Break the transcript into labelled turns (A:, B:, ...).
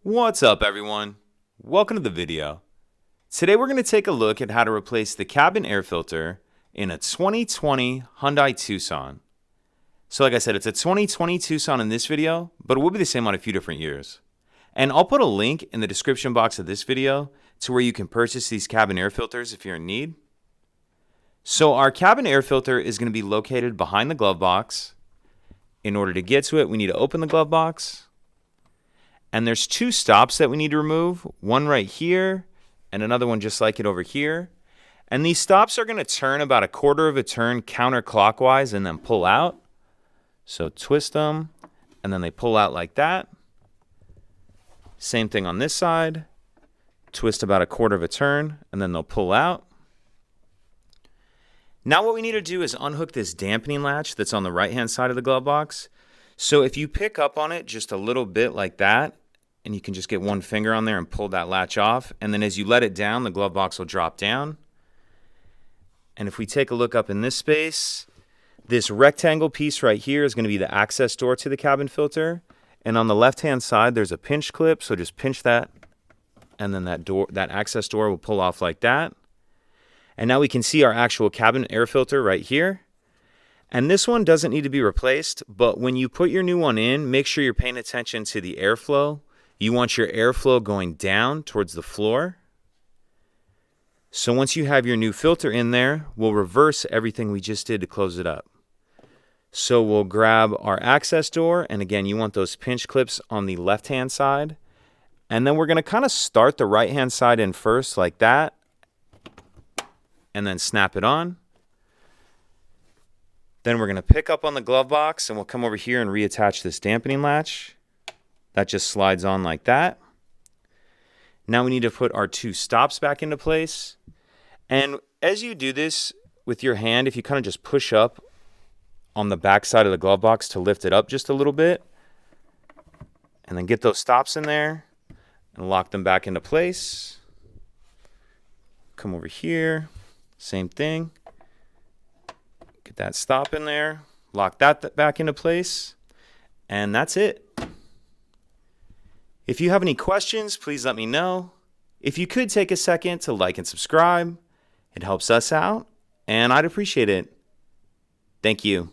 A: What's up, everyone? Welcome to the video. Today we're going to take a look at how to replace the cabin air filter in a 2020 Hyundai Tucson. So like I said, it's a 2020 Tucson in this video, but it will be the same on a few different years. And I'll put a link in the description box of this video to where you can purchase these cabin air filters if you're in need. So our cabin air filter is going to be located behind the glove box. In order to get to it, we need to open the glove box. And there's two stops that we need to remove, one right here and another one just like it over here. And these stops are going to turn about a quarter of a turn counterclockwise and then pull out. So twist them and then they pull out like that. Same thing on this side. Twist about a quarter of a turn and then they'll pull out. Now what we need to do is unhook this dampening latch that's on the right hand side of the glove box. So if you pick up on it just a little bit like that, and you can just get one finger on there and pull that latch off, and then as you let it down, the glove box will drop down. And if we take a look up in this space, this rectangle piece right here is going to be the access door to the cabin filter. And on the left hand side there's a pinch clip, so just pinch that, and then that access door will pull off like that. And now we can see our actual cabin air filter right here. And this one doesn't need to be replaced, but when you put your new one in, make sure you're paying attention to the airflow. You want your airflow going down towards the floor. So once you have your new filter in there, we'll reverse everything we just did to close it up. So we'll grab our access door, and again, you want those pinch clips on the left-hand side. And then we're going to kind of start the right-hand side in first like that, and then snap it on. Then we're going to pick up on the glove box and we'll come over here and reattach this dampening latch. That just slides on like that. Now we need to put our two stops back into place. And as you do this with your hand, if you kind of just push up on the back side of the glove box to lift it up just a little bit, and then get those stops in there and lock them back into place. Come over here. Same thing. Get that stop in there, lock that back into place, and that's it. If you have any questions, please let me know. If you could take a second to like and subscribe, it helps us out, and I'd appreciate it. Thank you.